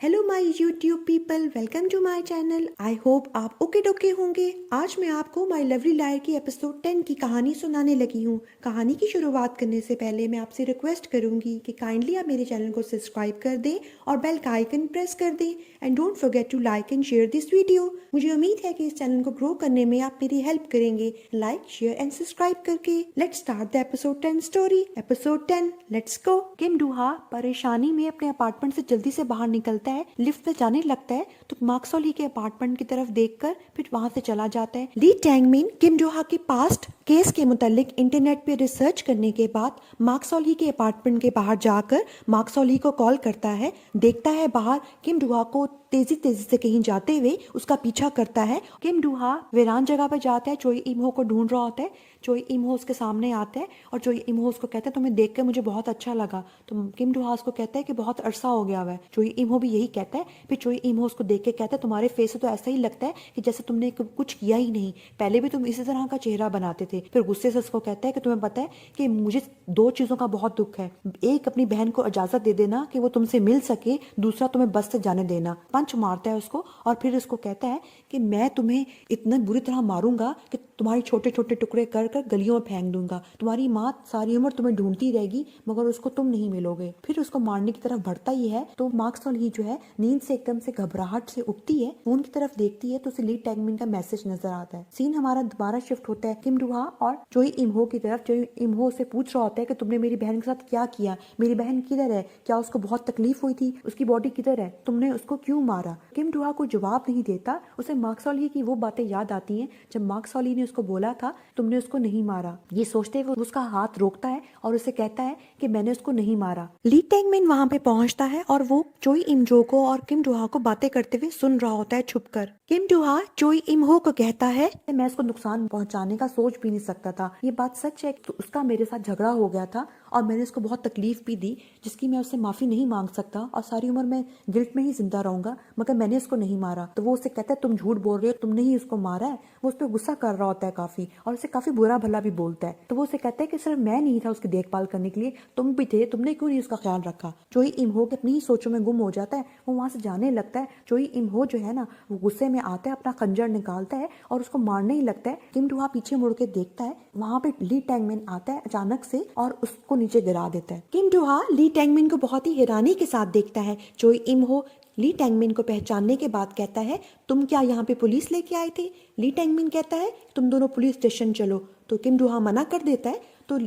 Hello my YouTube people, welcome to my channel. I hope आप okay dokey होंगे। आज मैं आपको माय लवली लायर की एपिसोड 10 की कहानी सुनाने लगी हूँ। कहानी की शुरुआत करने से पहले मैं आपसे रिक्वेस्ट करूंगी कि काइंडली आप मेरे चैनल को सब्सक्राइब कर दें और बेल का आइकन प्रेस कर दें and don't forget to like and share this video. मुझे उम्मीद है कि इस चैनल को ग्रो करने में आप मेरी हेल्प करेंगे लाइक शेयर एंड सब्सक्राइब करके। Let's start the episode 10 story. Episode 10, let's go. Kim Doha परेशानी में अपने अपार्टमेंट से जल्दी से बाहर निकलता है, लिफ्ट में जाने लगता है तो मार्कसोल ही के अपार्टमेंट की तरफ देखकर फिर वहां से चला जाता है। ली टैंगमिन किम डोहा के पास्ट केस के मुतालिक इंटरनेट पे रिसर्च करने के बाद मार्कसोल ही के अपार्टमेंट के बाहर जाकर मार्कसोल ही को कॉल करता है। देखता है बाहर किम डोहा को तेजी तेजी से कहीं जाते हुए उसका पीछा करता है। किम डूहा वीरान जगह पर जाता है, चोई इमहो को ढूंढ रहा होता है। चोई इमहो उसके सामने आता है और चोई इमहो उसको कहता है तुम्हें देख कर मुझे बहुत अच्छा लगा। तो किम डूहा उसको कहता है कि बहुत अरसा हो गया हुआ है। चोई इमहो भी यही कहता है। फिर चोई इमहो उसको देख के कहता है तुम्हारे फेस से तो ऐसा ही लगता है कि जैसे तुमने कुछ किया ही नहीं, पहले भी तुम इसी तरह का चेहरा बनाते थे। फिर गुस्से से उसको कहता है कि तुम्हें पता है कि मुझे दो चीजों का बहुत दुख है, एक अपनी बहन को इजाजत दे देना कि वो तुमसे मिल सके, दूसरा तुम्हें बस से जाने देना। पंच मारता है उसको और फिर उसको कहता है कि मैं तुम्हें इतना बुरी तरह मारूंगा कि तुम्हारे छोटे छोटे टुकड़े कर कर गलियों में फेंक दूंगा। तुम्हारी माँ सारी उम्र तुम्हें ढूंढती रहेगी मगर उसको तुम नहीं मिलोगे। फिर उसको मारने की तरफ बढ़ता ही है तो मार्कसोल ही जो है नींद से एकदम से घबराहट से उठती है, फोन की तरफ देखती है तो उसे ली टैंगमिन का मैसेज नजर आता है। सीन हमारा दोबारा शिफ्ट होता है किम डूहा और चोई इमहो की तरफ। चोई इमहो से पूछ रहा होता है कि तुमने मेरी बहन के साथ क्या किया, मेरी बहन किधर है, क्या उसको बहुत तकलीफ हुई थी, उसकी बॉडी किधर है, तुमने उसको क्यों मारा। किम डूहा को जवाब नहीं देता। उसे मार्कसोल ही की वो बातें याद आती हैं जब मार्कसोल ही ने उसको बोला था तुमने उसको नहीं मारा। ये सोचते हुए उसका हाथ रोकता है और उसे कहता है कि मैंने उसको नहीं मारा। ली टैंगमिन वहां पे पहुंचता है और वो चोई इमजो को और किम डूहा को बातें करते हुए सुन रहा होता है छुपकर। किम डूहा चोई इमहो को कहता है मैं उसको नुकसान पहुंचाने का सोच भी नहीं सकता था। ये बात सच है कि उसका मेरे साथ झगड़ा हो गया था और मैंने उसको बहुत तकलीफ भी दी जिसकी मैं उससे माफी नहीं मांग सकता और सारी उम्र मैं गिल्ट में ही जिंदा रहूंगा, मगर मैंने उसको नहीं मारा। तो वो उसे कहता है तुम झूठ बोल रहे हो, तुमने ही उसको मारा है। वो उस पर गुस्सा कर रहा होता है काफी और उसे काफी बुरा भला भी बोलता है। तो वो उसे कहता है कि सिर्फ मैं नहीं था उसकी देखभाल करने के लिए, तुम भी थे, तुमने क्यों नहीं उसका ख्याल रखा। चोई इमहो अपनी ही सोचों में गुम हो जाता है, वो वहां से जाने लगता है। चोई इमहो जो है ना वो गुस्से में आता है, अपना खंजर निकालता है और उसको मारने ही लगता है। किम डूहा पीछे मुड़ के देखता है, वहां पे ली टैंगमिन आता है अचानक से और उसको नीचे गिरा देता है। किम डूहा ली टैंगमिन को बहुत ही हैरानी के साथ देखता है। चोई इमहो ली टैंगमिन को पहचानने के बाद कहता है तुम क्या यहाँ पे पुलिस लेके आए थे। ली टैंगमिन कहता है तुम दोनों पुलिस स्टेशन चलो। तो किम डूहा मना कर देता है तो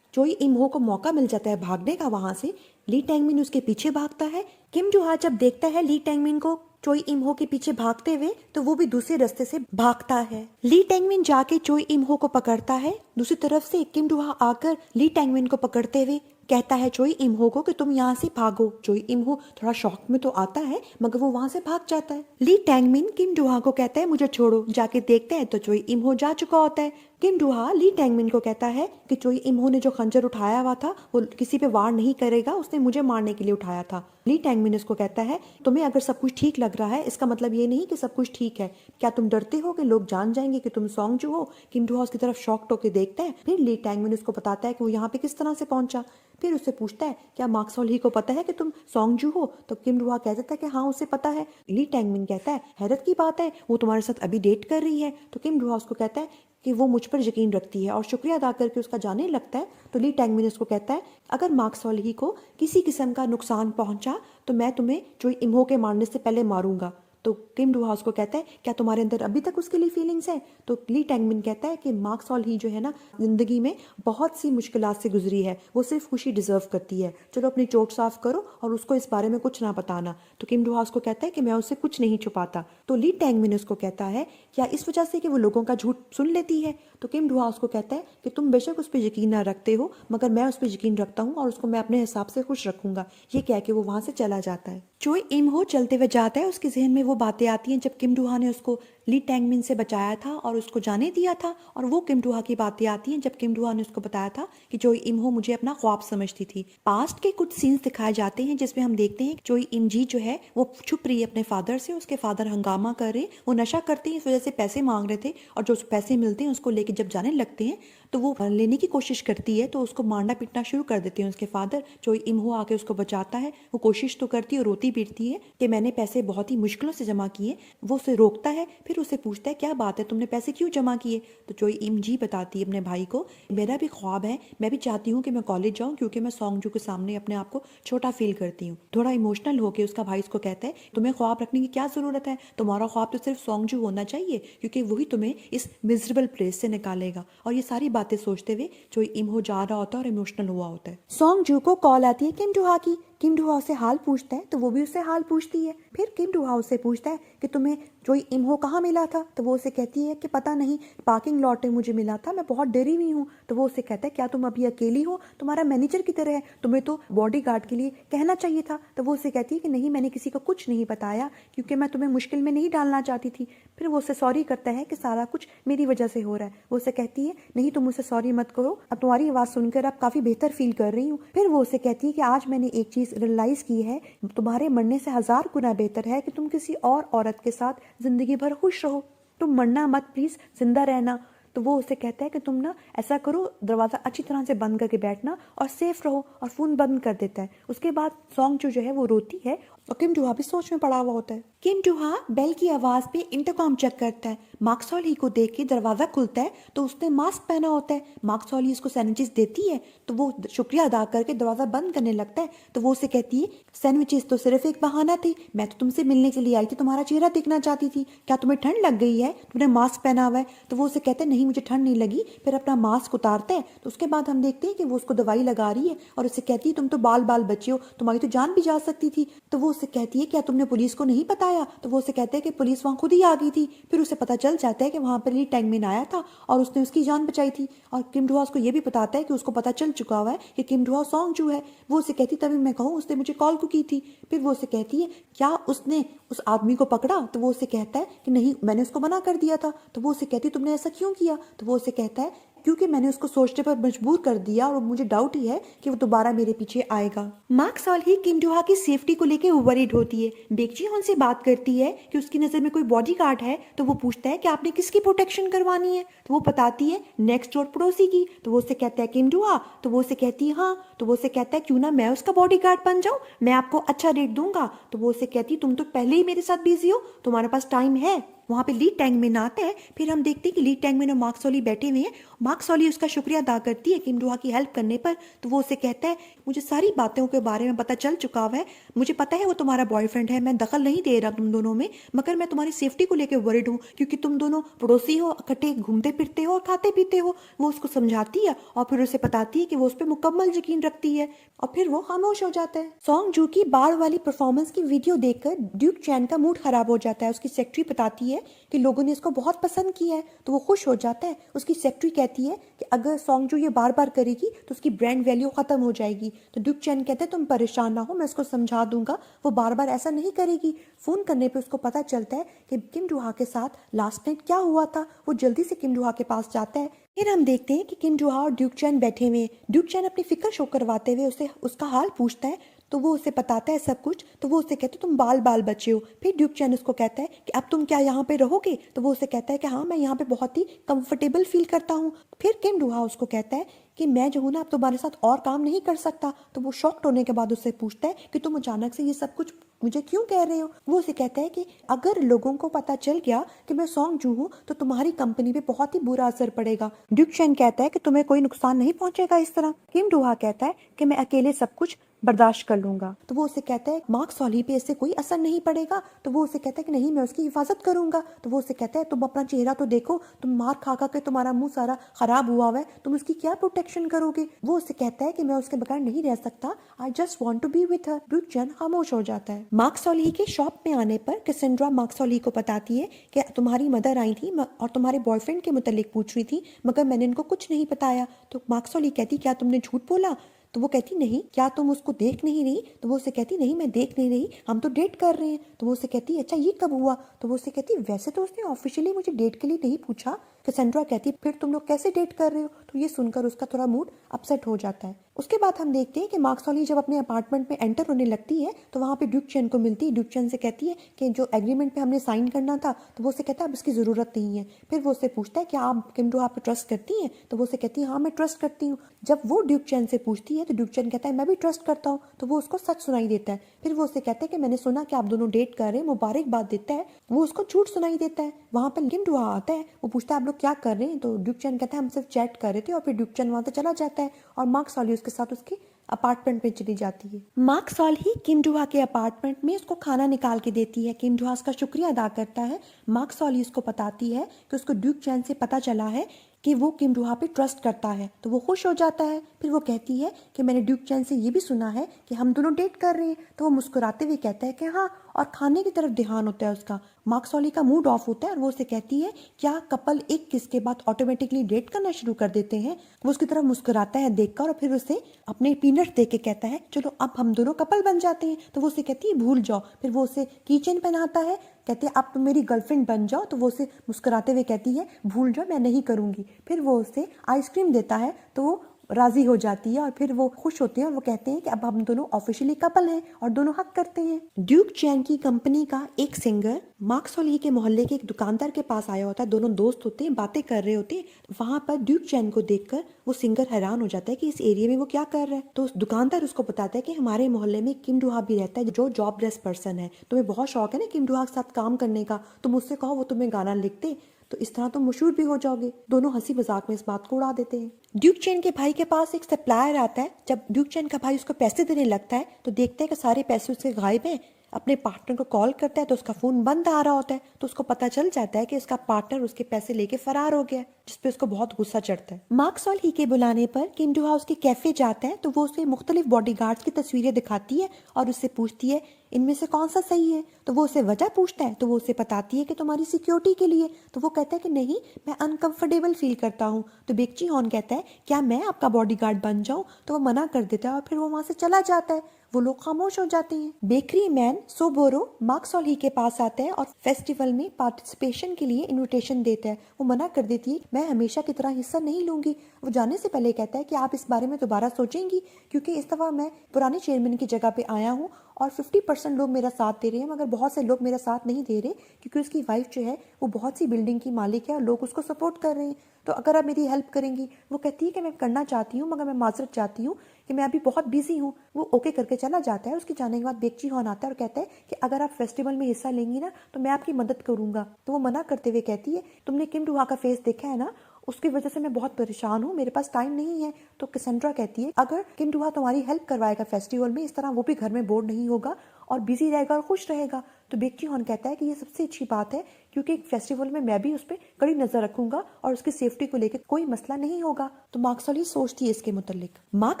चोई इमहो को मौका मिल जाता है भागने का वहां से। ली टैंगमिन उसके पीछे भागता है। किम डूहा जब देखता है ली टैंगमिन को चोई इमहो के पीछे भागते हुए तो वो भी दूसरे रास्ते से भागता है। ली टैंगमिन जाके चोई इमहो को पकड़ता है। दूसरी तरफ से किम डूहा आकर ली टैंगमिन को पकड़ते हुए कहता है चोई इमहो को कि तुम यहाँ से भागो। चोई इमहो थोड़ा शॉक में तो आता है मगर वो वहां से भाग जाता है। ली टैंगमिन किम डूहा को कहता है मुझे छोड़ो। जाके देखते हैं तो चोई इमहो जा चुका होता है। किम डूहा ली टैंगमिन को कहता है कि चोई इमहो ने जो खंजर उठाया हुआ था वो किसी पे वार नहीं करेगा, उसने मुझे मारने के लिए उठाया था। ली टैंगमिन उसको कहता है तुम्हें अगर सब कुछ ठीक लग रहा है इसका मतलब ये नहीं कि सब कुछ ठीक है। क्या तुम डरते हो कि लोग जान जाएंगे कि तुम सोंगजू हो। किम डूहा उसकी तरफ शॉक्ड होकर देखता है। फिर ली टैंगमिन उसको बताता है कि वो यहाँ पे किस तरह से पहुंचा। फिर उससे पूछता है क्या मार्कसोल ही को पता है कि तुम सोंगजू हो। तो किम डूहा कह देता है कि हाँ उसे पता है। ली टैंगमिन कहता है हैरत की बात है, वो तुम्हारे साथ अभी डेट कर रही है। तो किम डूहा उसको कहता है कि वो मुझ पर यकीन रखती है और शुक्रिया अदा करके उसका जाने लगता है। तो ली टैंगमिन उसको कहता है अगर मार्कसोल ही को किसी किस्म का नुकसान पहुंचा तो मैं तुम्हें चोई इमहो के मारने से पहले मारूंगा। तो किम डूहा उसको कहता है क्या तुम्हारे अंदर अभी तक उसके लिए फीलिंग्स है। तो ली टैंगमिन कहता है कि मार्कसोल ही जो है ना जिंदगी में बहुत सी मुश्किलात से गुजरी है, वो सिर्फ खुशी डिजर्व करती है। चलो अपनी चोट साफ करो और उसको इस बारे में कुछ ना बताना। तो किम डूहा उसको कहता है कि मैं उससे कुछ नहीं छुपाता। तो ली टैंगमिन उसको कहता है क्या इस वजह से कि वो लोगों का झूठ सुन लेती है। तो किम डूहा उसको कहता है कि तुम बेशक उस पर यकीन ना रखते हो मगर मैं उस पर यकीन रखता हूँ और उसको मैं अपने हिसाब से खुश रखूंगा। ये कह के वो वहां से चला जाता है। चोई इमहो चलते हुए जाता है, उसके जहन में वो बातें आती हैं जब किम डूहा ने उसको ली टैंगमिन से बचाया था और उसको जाने दिया था। और वो किम डूहा की बातें आती हैं जब किम डूहा ने उसको बताया था कि जोई इमहो मुझे अपना ख्वाब समझती थी। पास्ट के कुछ सीन्स दिखाए जाते हैं जिसमें हम देखते हैं जोई इमजी जो है वो छुप रही है अपने फादर से। उसके फादर हंगामा कर रहे, वो नशा करते हैं, इस वजह से पैसे मांग रहे थे, और जो पैसे मिलते हैं उसको लेके जब जाने लगते हैं तो वो लेने की कोशिश करती है तो उसको मारना पीटना शुरू कर देते हैं उसके फादर। जोई इमहो आके उसको बचाता है, वो कोशिश तो करती है, रोती पीटती है कि मैंने पैसे बहुत ही मुश्किलों से जमा किए। वो उसे रोकता है, फिर उसे पूछता है क्या बात है, तुमने पैसे क्यों जमा किए? तो जोई इमजी बताती है अपने भाई को, मेरा भी ख्वाब है, मैं भी चाहती हूँ कि मैं कॉलेज जाऊँ क्योंकि मैं सॉन्गजू के सामने अपने आप को छोटा फील करती हूँ। थोड़ा इमोशनल होकर उसका भाई उसको कहता है तुम्हें ख्वाब रखने की क्या जरूरत है, तुम्हारा ख्वाब तो सिर्फ सॉन्गजू होना चाहिए क्योंकि वही तुम्हें इस मिजरेबल प्लेस से निकालेगा। और ये सारी बातें सोचते हुए जोई इमहो जा रहा होता है और इमोशनल हुआ होता है। सॉन्गजू को कॉल आती है किम डूहा की। किम डूहा उससे हाल पूछता है तो वो भी उससे हाल पूछती है। फिर किम डूहा उससे पूछता है कि तुम्हें जोई इमहो कहाँ मिला था? तो वो उसे कहती है कि पता नहीं, पार्किंग लॉट में मुझे मिला था, मैं बहुत डरी हुई हूँ। तो वो उसे कहता है क्या तुम अभी अकेली हो? तुम्हारा मैनेजर की तरह है, तुम्हें तो बॉडीगार्ड के लिए कहना चाहिए था। तो वो उसे कहती है कि नहीं, मैंने किसी को कुछ नहीं बताया क्योंकि मैं तुम्हें मुश्किल में नहीं डालना चाहती थी। फिर वो उसे सॉरी करता है कि सारा कुछ मेरी वजह से हो रहा है। वो उसे कहती है नहीं, तुम मुझसे सॉरी मत करो, अब तुम्हारी आवाज़ सुनकर अब काफ़ी बेहतर फील कर रही हूँ। फिर वो उसे कहती है कि आज मैंने एक चीज़ रियलाइज़ की है, तुम्हारे मरने से 1000 गुना बेहतर है कि तुम किसी और औरत के साथ जिंदगी भर खुश रहो, तुम मरना मत प्लीज़, जिंदा रहना। तो वो उसे कहता है कि तुम ना ऐसा करो, दरवाज़ा अच्छी तरह से बंद करके बैठना और सेफ रहो, और फ़ोन बंद कर देता है। उसके बाद सॉन्ग जो है वो रोती है और किम डूहा भी सोच में पड़ा हुआ होता है। किम डूहा बेल की आवाज़ पे इंटरकॉम चेक करता है। मार्कसॉली को देख के दरवाज़ा खुलता है तो उसने मास्क पहना होता है। मार्कसॉली उसको सैंडविचेस देती है तो वो शुक्रिया अदा करके दरवाज़ा बंद करने लगता है। तो वो उसे कहती है सैंडविचेस तो सिर्फ एक बहाना थी, मैं तो तुमसे मिलने के लिए आई थी, तुम्हारा चेहरा देखना चाहती थी, क्या तुम्हें ठंड लग गई है, तुमने मास्क पहना हुआ है? तो वो उसे कहते हैं नहीं, मुझे ठंड नहीं लगी। फिर अपना मास्क उतारता है तो उसके बाद हम देखते हैं कि वो उसको दवाई लगा रही है और उसे कहती है तुम तो बाल बाल बचे हो, तुम्हारी तो जान भी जा सकती थी। तो वो उसे कहती है क्या तुमने पुलिस को नहीं बताया? तो वो उसे कहते हैं कि पुलिस वहां खुद ही आ गई थी। फिर उसे पता चल जाता है कि वहां पर ली टैंगमिन आया था और उसने उसकी जान बचाई थी। और किम डूहा उसको ये भी बताता है कि उसको पता चल चुका हुआ है कि किम डूहा सॉन्गजू है। वो उसे कहती तभी मैं कहूँ उसने मुझे कॉल क्यों की थी? फिर वो उसे कहती है क्या उसने उस आदमी को पकड़ा? तो वो उसे कहता है कि नहीं, मैंने उसको मना कर दिया था। तो वो उसे कहती तुमने ऐसा क्यों किया? तो वो उसे कहता है क्योंकि मैंने उसको सोचने पर मजबूर कर दिया और मुझे डाउट ही है कि वो दोबारा मेरे पीछे आएगा। मार्क सॉल ही किम डूहा की सेफ्टी को लेकर वरीड होती है। बेकजी हॉन से बात करती है कि उसकी नजर में कोई बॉडीगार्ड है तो वो पूछता है कि आपने किसकी प्रोटेक्शन करवानी है? तो वो बताती है नेक्स्ट डोर पड़ोसी की। तो वो उसे कहता है किम डूहा? तो वो उसे कहती है हाँ। तो वो उसे कहता है क्यों ना मैं उसका बॉडीगार्ड बन जाऊं, मैं आपको अच्छा रेट दूंगा। तो वो उसे कहती तुम तो पहले ही मेरे साथ बिजी हो, तुम्हारे पास टाइम है। वहाँ पे ली टैंगमिन आता है। फिर हम देखते हैं कि ली टैंगमिन और मार्क सॉली बैठे हुए हैं। मार्क सॉली उसका शुक्रिया अदा करती है किम डूहा की हेल्प करने पर। तो वो उसे कहता है मुझे सारी बातों के बारे में पता चल चुका हुआ है, मुझे पता है वो तुम्हारा बॉयफ्रेंड है, मैं दखल नहीं दे रहा तुम दोनों में, मगर मैं तुम्हारी सेफ्टी को लेकर वरिड हूँ क्योंकि तुम दोनों पड़ोसी हो, इकट्ठे घूमते फिरते हो और खाते पीते हो। वो उसको समझाती है और फिर उसे बताती है कि वो उस पर मुकम्मल यकीन रखती है और फिर वो खामोश हो जाता है। सॉन्ग जू की बाढ़ वाली परफॉर्मेंस की वीडियो देखकर ड्यूक चैन का मूड खराब हो जाता है। उसकी सेक्रेटरी बताती है कि लोगों ने इसको बहुत पसंद किया है तो वो खुश हो जाता है। उसकी सेक्रेटरी कहती है कि अगर सॉन्ग जो ये बार बार करेगी तो उसकी ब्रांड वैल्यू खत्म हो जाएगी। तो ड्यूक चैन कहते हैं तुम परेशान ना हो, मैं उसको समझा दूंगा, वो बार बार ऐसा नहीं करेगी। फोन करने पे उसको पता चलता है कि किम डूहा के साथ लास्ट नाइट क्या हुआ था। वो जल्दी से किम डूहा के पास जाता है। फिर हम देखते हैं कि किम डूहा और ड्यूक चैन बैठे हुए हैं। ड्यूक चैन अपनी फिक्र शो करवाते हुए उसे उसका हाल पूछता है तो वो उसे बताता है सब कुछ। तो वो उसे कहता है तुम बाल बाल बचे हो। फिर ड्यूक चैन उसको कहता है कि अब तुम क्या यहाँ पे रहोगे? तो वो उसे कहता है कि हाँ, मैं यहाँ पे बहुत ही कंफर्टेबल फील करता हूँ। फिर किम डूहा उसको कहता है कि मैं जो हूँ ना अब तुम्हारे साथ और काम नहीं कर सकता। तो वो शॉक्ड होने के बाद उससे पूछता है कि तुम अचानक से ये सब कुछ मुझे क्यों कह रहे हो? वो उसे कहता है कि अगर लोगों को पता चल गया कि मैं सॉन्ग जू हूँ तो तुम्हारी कंपनी पे बहुत ही बुरा असर पड़ेगा। ड्यूक चैन कहता है कि तुम्हें कोई नुकसान नहीं पहुंचेगा इस तरह। किम डूहा कहता है कि मैं अकेले सब कुछ बर्दाश्त कर लूंगा। तो वो उसे कहता है मार्क सॉली पे इससे कोई असर नहीं पड़ेगा। तो वो उसे कहता है कि नहीं, मैं उसकी हिफाजत करूंगा। तो वो उसे कहता है तुम अपना चेहरा तो देखो, तुम मार खा खा के तुम्हारा मुंह सारा खराब हुआ है, तुम उसकी क्या प्रोटेक्शन करोगे? वो उसे कहता है कि मैं उसके बगैर नहीं रह सकता, I just want to be with her. Duke चैन खामोश हो जाता है। मार्क सॉली के शॉप में आने पर कैसेंड्रा मार्क सॉली को बताती है कि तुम्हारी मदर आई थी और तुम्हारे बॉयफ्रेंड के मुतालिक पूछ रही थी, मगर मैंने इनको कुछ नहीं बताया। तो मार्क सॉली कहती क्या तुमने झूठ बोला? तो वो कहती नहीं, क्या तुम उसको देख नहीं रही? तो वो उससे कहती नहीं, मैं देख नहीं रही, हम तो डेट कर रहे हैं। तो वो उससे कहती अच्छा ये कब हुआ? तो वो उससे कहती वैसे तो उसने ऑफिशियली मुझे डेट के लिए नहीं पूछा। कैसेंड्रा कहती फिर तुम लोग कैसे डेट कर रहे हो? तो ये सुनकर उसका थोड़ा मूड अपसेट हो जाता है। उसके बाद हम देखते हैं कि मार्क सॉली जब अपने अपार्टमेंट में एंटर होने लगती है तो वहाँ पे ड्यूक चैन को मिलती है। ड्यूक चैन से कहती है कि जो एग्रीमेंट पे हमने साइन करना था, तो वो उससे कहता है अब इसकी ज़रूरत नहीं है। फिर वो उससे पूछता है कि आप किम डू आप पे ट्रस्ट करती हैं? तो वो उससे कहती है हाँ मैं ट्रस्ट करती हूँ। जब वो ड्यूक चैन से पूछती है तो ड्यूक चैन कहता है मैं भी ट्रस्ट करता हूँ। तो वो उसको सच सुनाई देता है। फिर वो उससे कहता है कि मैंने सुना कि आप दोनों डेट कर रहे हैं, मुबारकबाद देता है। वो उसको झूठ सुनाई देता है। वहाँ पर किम डू आता है, वो पूछता है आप लोग क्या कर रहे हैं? तो ड्यूक चैन कहता है हम सिर्फ चैट कर रहे थे। और फिर ड्यूक चैन वहाँ से चला जाता है और मार्क सॉली उसके साथ उसके अपार्टमेंट में चली जाती है। मार्क सॉल ही किम डुहा के अपार्टमेंट में उसको खाना निकाल के देती है। किम डुहा उसका शुक्रिया अदा करता है। मार्क सॉल ही उसको बताती है कि उसको ड्यूक चैन से पता चला है कि वो किम डुहा पे ट्रस्ट करता है, तो वो खुश हो जाता है। फिर वो कहती है कि मैंने ड्यूक चैन से ये भी सुना है कि हम दोनों डेट कर रहे हैं। तो वो मुस्कुराते हुए कहता है कि हाँ, और खाने की तरफ ध्यान होता है उसका। मार्क सॉली का मूड ऑफ होता है और वो उसे कहती है क्या कपल एक किस के बाद ऑटोमेटिकली डेट करना शुरू कर देते हैं? वो उसकी तरफ मुस्कुराता है देखकर और फिर उसे अपने पीनट दे के कहता है चलो अब हम दोनों कपल बन जाते हैं। तो वो उसे कहती है भूल जाओ। फिर वो उसे कीचेन पहनाता है, कहते हैं अब तुम मेरी गर्लफ्रेंड बन जाओ। तो वो उसे मुस्कुराते हुए कहती है भूल जाओ, मैं नहीं करूंगी। फिर वो उसे आइसक्रीम देता है तो वो राजी हो जाती है और फिर वो खुश होते हैं और वो कहते हैं कि अब हम दोनों ऑफिशियली कपल हैं और दोनों हक करते हैं। ड्यूक चैन की कंपनी का एक सिंगर मार्क सॉली के मोहल्ले के एक दुकानदार के पास आया होता है। दोनों दोस्त होते हैं, बातें कर रहे होते हैं। वहां पर ड्यूक चैन को देखकर वो सिंगर हैरान हो जाता है कि इस एरिया में वो क्या कर रहा है। तो उस दुकानदार उसको बताता है कि हमारे मोहल्ले में किम डुहा भी रहता है जो जॉबलेस पर्सन है। तुम्हें बहुत शौक है ना किम डुहा के साथ काम करने का, तुम मुझसे कहो वो तुम्हें गाना लिख दे, तो इस तरह तुम मशहूर भी हो जाओगे। दोनों हंसी मजाक में इस बात को उड़ा देते हैं। ड्यूक चैन के भाई के पास एक सप्लायर आता है। जब ड्यूक चैन का भाई उसको पैसे देने लगता है तो देखता है कि सारे पैसे उसके गायब हैं। अपने पार्टनर को कॉल करता है तो उसका फोन बंद आ रहा होता है। तो उसको पता चल जाता है कि उसका पार्टनर उसके पैसे लेके फरार हो गया, जिसपे उसको बहुत गुस्सा चढ़ता है। मार्क सॉल ही के बुलाने पर किम डुहा उसके कैफे जाता है तो वो उसे मुख्तलिफ बॉडीगार्ड्स की तस्वीरें दिखाती है और उससे पूछती है इनमें से कौन सा सही है। तो वो उसे वजह पूछता है तो वो उसे बताती है कि तुम्हारी सिक्योरिटी के लिए। तो वो कहता है कि नहीं, मैं अनकंफर्टेबल फील करता हूँ। तो बेकची हॉन कहता है क्या मैं आपका बॉडीगार्ड बन जाऊं? तो वो मना कर देता है और फिर वो वहां से चला जाता है। वो लोग खामोश हो जाते हैं। बेकरी मैन सोबोरो मार्क सॉल ही के पास आता है और फेस्टिवल में पार्टिसिपेशन के लिए इनविटेशन देता है। वो मना कर देती है मैं हमेशा की तरह हिस्सा नहीं लूंगी। वो जाने से पहले कहता है कि आप इस बारे में दोबारा सोचेंगी, क्योंकि इस दफा मैं पुराने चेयरमैन की जगह पे आया हूँ और 50% लोग मेरा साथ दे रहे हैं, मगर बहुत से लोग मेरा साथ नहीं दे रहे, क्योंकि उसकी वाइफ जो है वो बहुत सी बिल्डिंग की मालिक है और लोग उसको सपोर्ट कर रहे हैं। तो अगर आप मेरी हेल्प करेंगी। वो कहती है कि मैं करना चाहती हूँ, मगर मैं माजरत चाहती हूँ कि मैं अभी बहुत बिजी हूँ। वो ओके करके चला जाता है। उसके जाने के बाद बेकची हॉन आता है और कहता है कि अगर आप फेस्टिवल में हिस्सा लेंगी ना तो मैं आपकी मदद करूंगा। तो वो मना करते हुए कहती है तुमने किम डुहा का फेस देखा है ना, उसकी वजह से मैं बहुत परेशान हूँ, मेरे पास टाइम नहीं है। तो कैसेंड्रा कहती है अगर किम डुहा तुम्हारी हेल्प करवाएगा फेस्टिवल में, इस तरह वो भी घर में बोर नहीं होगा और बिजी रहेगा और खुश रहेगा। तो बेकची हॉन कहता है कि ये सबसे अच्छी बात है, क्योंकि फेस्टिवल में मैं भी उस पर कड़ी नजर रखूंगा और उसकी सेफ्टी को लेकर कोई मसला नहीं होगा। तो मार्क सॉल ही सोचती है इसके मुतालिक। मार्क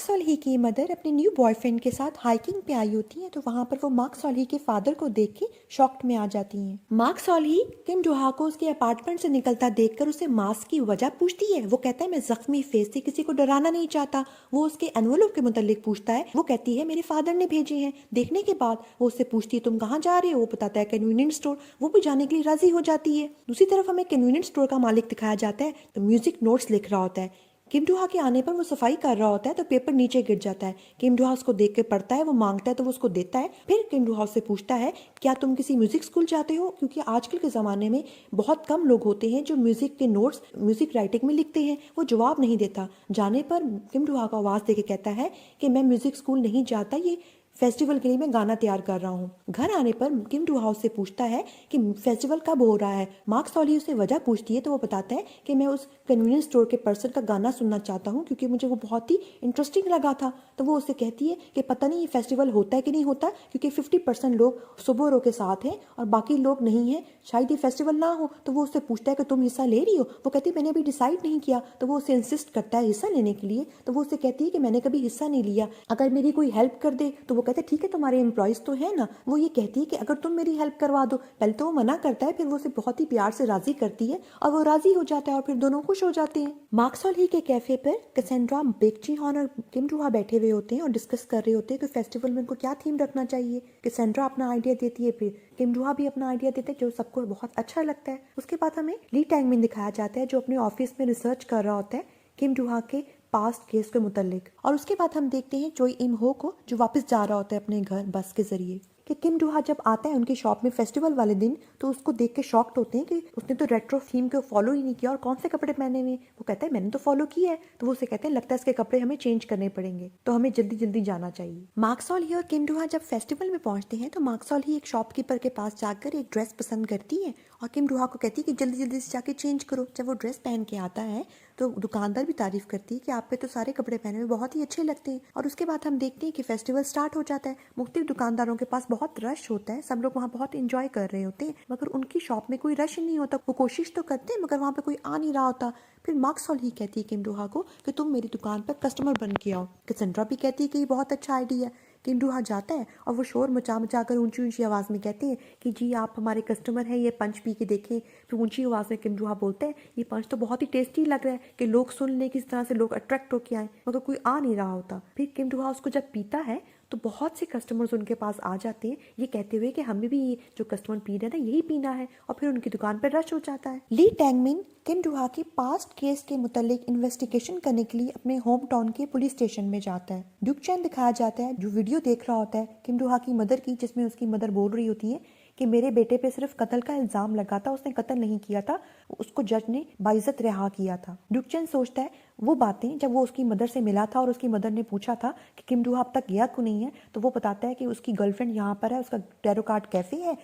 सॉल ही की मदर अपने न्यू बॉयफ्रेंड के साथ हाइकिंग पे आई होती है। तो वहां पर वो मार्क सॉल ही के फादर को देख के शॉक्ड में आ जाती हैं। मार्क सॉल ही किम डुहा को उसके अपार्टमेंट से निकलता देखकर उसे मास्क की वजह पूछती है। वो कहता है मैं जख्मी फेस से किसी को डराना नहीं चाहता। वो उसके एनवलप के मुतालिक पूछता है। वो कहती है मेरे फादर ने भेजे हैं। देखने के बाद वो उससे पूछती है तुम कहाँ जा रहे हो? वो बताता है कन्वीनियंस स्टोर। वो भी जाने के लिए राजी हो जाती है। दूसरी तरफ हमें कन्वीनियंस स्टोर का मालिक दिखाया जाता है तो म्यूजिक नोट्स लिख रहा होता है। किम डुहा के आने पर वो सफाई कर रहा होता है तो पेपर नीचे गिर जाता है। किम डुहा उसको देख के पढ़ता है, वो मांगता है तो वो उसको देता है। फिर किम डुहा उससे पूछता है क्या तुम किसी म्यूजिक स्कूल जाते हो, क्योंकि आजकल के ज़माने में बहुत कम लोग होते हैं जो म्यूजिक के नोट्स म्यूजिक राइटिंग में लिखते हैं। वो जवाब नहीं देता। जाने पर किम डुहा को आवाज़ दे के कहता है कि मैं म्यूजिक स्कूल नहीं जाता, ये फेस्टिवल के लिए मैं गाना तैयार कर रहा हूँ। घर आने पर किम डुहा से पूछता है कि फेस्टिवल कब हो रहा है। मार्क सॉली उससे वजह पूछती है तो वो बताता है कि मैं उस कन्वीनियंस स्टोर के पर्सन का गाना सुनना चाहता हूँ, क्योंकि मुझे वो बहुत ही इंटरेस्टिंग लगा था। तो वो उससे कहती है कि पता नहीं ये फेस्टिवल होता है कि नहीं होता, क्योंकि 50% लोग सोबोरो के साथ हैं और बाकी लोग नहीं हैं, शायद ये फेस्टिवल ना हो। तो वो उससे पूछता है कि तुम हिस्सा ले रही हो? वो कहती है मैंने अभी डिसाइड नहीं किया। तो वो उसे इंसिस्ट करता है हिस्सा लेने के लिए। तो वो उससे कहती है कि मैंने कभी हिस्सा नहीं लिया, अगर मेरी कोई हेल्प कर दे तो वो वो कहते हैं ठीक है तुम्हारे एम्प्लॉयज तो है ना। वो ये कहती है कि अगर तुम मेरी हेल्प करवा दो। पहले तो वो मना करता है, फिर वो उसे बहुत ही प्यार से राजी करती है और वो राजी हो जाता है और फिर दोनों खुश हो जाते हैं। मार्क्सॉल ही के कैफे पर कैसेंड्रा, बेक जी हॉन और किम डू हा बैठे हुए होते हैं और डिस्कस कर रहे होते हैं कि फेस्टिवल में उनको क्या थीम रखना चाहिए। कैसेंड्रा अपना आइडिया देती है, फिर किम डू हा भी अपना आइडिया देते हैं जो सबको बहुत अच्छा लगता है। उसके बाद हमें ली टैंगमिन दिखाया जाता है जो अपने ऑफिस में रिसर्च कर रहा होता है किम डू हा के पास्ट केस के मुतालिक। और उसके बाद हम देखते हैं चोई इम हो को जो वापस जा रहा होता है अपने घर बस के जरिए कि किम डू हा जब आता है उनकी शॉप में फेस्टिवल वाले दिन तो उसको देख के शॉक्ड होते हैं कि उसने तो रेट्रो थीम को फॉलो ही नहीं किया और कौन से कपड़े पहने हुए। वो कहता है मैंने तो फॉलो किया है। तो वो उसे कहते हैं लगता है इसके कपड़े हमें चेंज करने पड़ेंगे, तो हमें जल्दी जल्दी जाना चाहिए। मार्क्सॉल ही और किम डू हा जब फेस्टिवल में पहुंचते हैं तो मार्क्सॉल ही एक शॉपकीपर के पास जाकर एक ड्रेस पसंद करती है और किम डू हा को कहती है कि जल्दी जल्दी से जाके चेंज करो। जब वो ड्रेस पहन के आता है तो दुकानदार भी तारीफ करती है कि आप पे तो सारे कपड़े पहने हुए बहुत ही अच्छे लगते हैं। और उसके बाद हम देखते हैं कि फेस्टिवल स्टार्ट हो जाता है। मुख्तलिफ दुकानदारों के पास बहुत रश होता है, सब लोग वहाँ बहुत इंजॉय कर रहे होते हैं, मगर उनकी शॉप में कोई रश नहीं होता। वो कोशिश तो करते हैं मगर वहाँ पे कोई आ नहीं रहा होता। फिर मार्क्सॉल ही कहती है किम डू हा को कि तुम मेरी दुकान पर कस्टमर बन के आओ। कैसेंड्रा भी कहती है कि ये बहुत अच्छा आइडिया है। किम डू हा जाता है और वो शोर मचा मचा कर ऊंची ऊंची आवाज़ में कहते हैं कि जी आप हमारे कस्टमर हैं, ये पंच पी के देखें। फिर ऊंची आवाज़ में किम डू हा बोलते हैं ये पंच तो बहुत ही टेस्टी लग रहा है कि लोग सुन लें, किस तरह से लोग अट्रैक्ट होके आए, मगर कोई आ नहीं रहा होता। फिर किम डू हा उसको जब पीता है तो बहुत से कस्टमर्स उनके पास आ जाते हैं ये कहते हुए कि हमें भी ये जो कस्टमर पी रहे हैं ना यही पीना है, और फिर उनकी दुकान पर रश हो जाता है। ली टैंगमिन किम डू हा के पास्ट केस के मुतालिक इन्वेस्टिगेशन करने के लिए अपने होम टाउन के पुलिस स्टेशन में जाता है। ड्यूक चैन दिखाया जाता है जो वीडियो देख रहा होता है किम डू हा की मदर की, जिसमें उसकी मदर बोल रही होती है कि मेरे बेटे पे सिर्फ कत्ल का इल्जाम लगा था, उसने कत्ल नहीं किया था, उसको जज ने बाइज्जत रिहा किया था। ड्यूक चैन सोचता है वो बातें जब वो उसकी मदर से मिला था और उसकी मदर ने पूछा था कि किम डू हा अब तक गया क्यों नहीं है, तो वो बताता है कि उसकी गर्लफ्रेंड यहाँ पर है, उसका टैरो कार्ड कैफे है,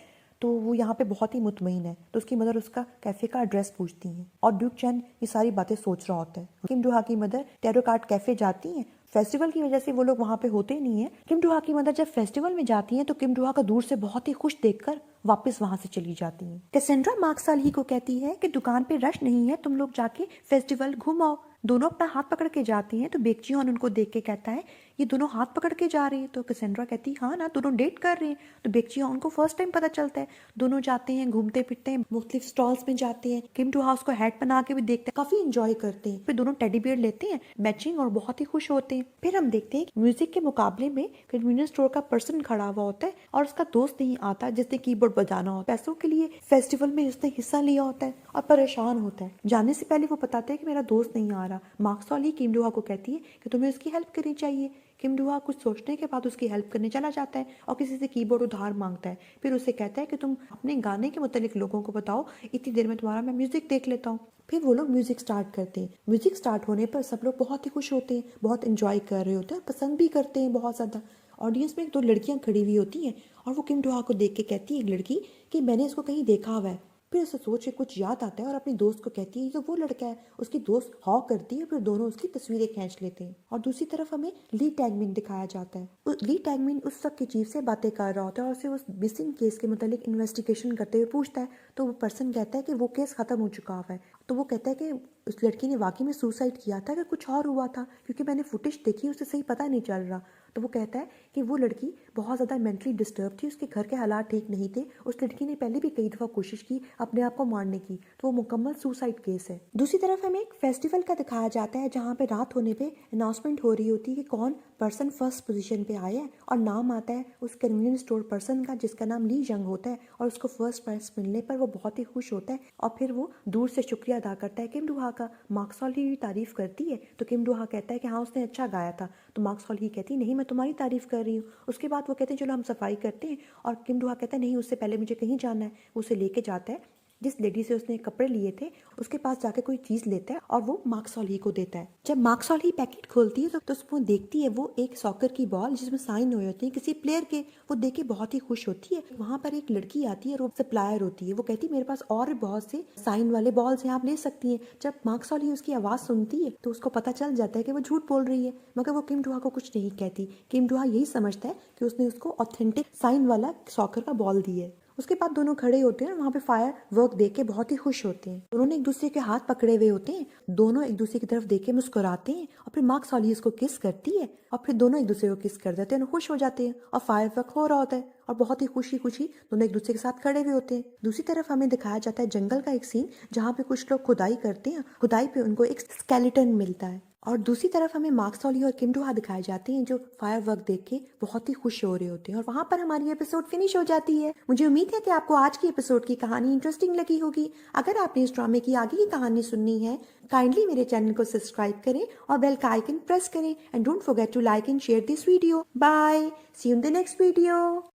तो वो यहाँ पे बहुत ही मुतमईन है। तो उसकी मदर उसका कैफे का एड्रेस पूछती है और ड्यूक चैन ये सारी बातें सोच रहा होता है। किम डू हा की मदर टैरो कार्ड कैफे जाती है। फेस्टिवल की वजह से वो लोग वहाँ पे होते नहीं है। किम डू हा की मदर जब फेस्टिवल में जाती है तो किम डू हा का दूर से बहुत ही खुश देखकर वापस वहां से चली जाती है। कैसेंड्रा मार्क्सॉल ही को कहती है कि दुकान पे रश नहीं है, तुम लोग जाके फेस्टिवल घुमाओ। दोनों अपना हाथ पकड़ के जाती हैं तो बेकची हॉन उनको देख के कहता है ये दोनों हाथ पकड़ के जा रही है। तो कैसेंड्रा कहती है हाँ ना, दोनों डेट कर रहे हैं। तो बेकची हॉन को फर्स्ट टाइम पता चलता है। दोनों जाते हैं, घूमते फिरते हैं, मुख्तलिफ स्टॉल्स में जाते हैं। किम डू हा उसको हैट बना के भी देखते हैं, काफी इंजॉय करते हैं। फिर दोनों टेडी बियर लेते हैं मैचिंग और बहुत ही खुश होते हैं। फिर हम देखते हैं म्यूजिक के मुकाबले में कन्वीनियंस स्टोर का पर्सन खड़ा हुआ होता है और उसका दोस्त नहीं आता जिसने कीबोर्ड बजाना होता है। पैसों के लिए फेस्टिवल में उसने हिस्सा लिया होता है और परेशान होता है। जाने से पहले वो बताते हैं कि मेरा दोस्त नहीं आ रहा। मार्क्सॉल ही किम डू हा को कहती है कि तुम्हें उसकी हेल्प करनी चाहिए। किम डू हा कुछ सोचने के बाद उसकी हेल्प करने चला जाता है और किसी से कीबोर्ड उधार मांगता है। फिर उसे कहता है कि तुम अपने गाने के मुतालिक लोगों को बताओ, इतनी देर में तुम्हारा मैं म्यूजिक देख लेता हूँ। फिर वो लोग म्यूजिक स्टार्ट करते हैं। म्यूजिक स्टार्ट होने पर सब लोग बहुत ही खुश होते हैं, बहुत इंजॉय कर रहे होते हैं, पसंद भी करते हैं बहुत ज़्यादा। ऑडियंस में एक दो लड़कियां खड़ी हुई होती हैं और वो किम डू हा को देख के कहती है एक लड़की कि मैंने इसको कहीं देखा हुआ है। फिर उसे सोच के कुछ याद आता है और अपनी दोस्त को कहती है ये तो वो लड़का है। उसकी दोस्त हाँ करती है, फिर दोनों उसकी तस्वीरें खींच लेते हैं। और दूसरी तरफ हमें ली टैंगमिन दिखाया जाता है। ली टैंगमिन उस सब के चीफ से बातें कर रहा होता है और उसे उस मिसिंग केस के मुतालिक इन्वेस्टिगेशन करते हुए पूछता है। तो वो पर्सन कहता है कि वो केस खत्म हो चुका हुआ है। तो वो कहता है कि उस लड़की ने वाकई में सुसाइड किया था कि कुछ और हुआ था, क्योंकि मैंने फुटेज देखी, उसे सही पता नहीं चल रहा। तो वो कहता है कि वो लड़की बहुत ज़्यादा मेंटली डिस्टर्ब थी, उसके घर के हालात ठीक नहीं थे। उस लड़की ने पहले भी कई दफ़ा कोशिश की अपने आप को मारने की, तो वो मुकम्मल सुसाइड केस है। दूसरी तरफ हमें एक फेस्टिवल का दिखाया जाता है जहाँ पे रात होने पे अनाउंसमेंट हो रही होती है कि कौन पर्सन फर्स्ट पोजीशन पे आया है, और नाम आता है उस कन्वीनियंस स्टोर पर्सन का जिसका नाम ली जंग होता है। और उसको फर्स्ट प्राइज मिलने पर वो बहुत ही खुश होता है और फिर वो दूर से शुक्रिया अदा करता है किम डू हा का। मार्क्सॉल ही तारीफ करती है तो किम डू हा कहता है कि हाँ उसने अच्छा गाया था। तो मार्क्सॉल ही कहती है नहीं मैं तुम्हारी तारीफ कर रही हूँ। उसके बाद वो कहते हैं चलो हम सफाई करते हैं, और किम डू हा कहता है नहीं उससे पहले मुझे कहीं जाना है। वो उसे लेके जाता है जिस लेडी से उसने कपड़े लिए थे उसके पास जाके कोई चीज लेता है और वो मार्क्सॉल ही को देता है। जब मार्क्सॉल ही पैकेट खोलती है तो उसमें देखती है वो एक सॉकर की बॉल जिसमें साइन हुए होते हैं किसी प्लेयर के। वो देख के बहुत ही खुश होती है। वहां पर एक लड़की आती है और वो सप्लायर होती है। वो कहती है मेरे पास और बहुत से साइन वाले बॉल्स हैं, आप ले सकती हैं। जब मार्क्सॉल ही उसकी आवाज सुनती है तो उसको पता चल जाता है कि वो झूठ बोल रही है, मगर वो किम डू हा को कुछ नहीं कहती। किम डू हा यही समझता है कि उसने उसको ऑथेंटिक साइन वाला सॉकर का बॉल दी है। उसके बाद दोनों खड़े होते हैं और वहाँ पे फायर वर्क देख के बहुत ही खुश होते हैं। दोनों ने एक दूसरे के हाथ पकड़े हुए होते हैं, दोनों एक दूसरे की तरफ देख के मुस्कुराते हैं और फिर मार्क सॉली उसको किस करती है और फिर दोनों एक दूसरे को किस कर देते हैं और खुश हो जाते हैं और फायर वर्क हो रहा होता है और बहुत ही खुशी खुशी दोनों एक दूसरे के साथ खड़े हुए होते हैं। दूसरी तरफ हमें दिखाया जाता है जंगल का एक सीन जहाँ पे कुछ लोग खुदाई करते हैं, खुदाई पे उनको एक स्केलेटन मिलता है और दूसरी तरफ हमें मार्क सॉली और किम डोहा दिखाए जाते हैं जो फायर वर्क देख के बहुत ही खुश हो रहे होते हैं और वहां पर हमारी एपिसोड फिनिश हो जाती है। मुझे उम्मीद है कि आपको आज की एपिसोड की कहानी इंटरेस्टिंग लगी होगी। अगर आपने इस ड्रामे की आगे की कहानी सुननी है, काइंडली मेरे चैनल को सब्सक्राइब करें और बेल का आइकन प्रेस करें and don't forget to like and share this video. Bye, see you in the next video.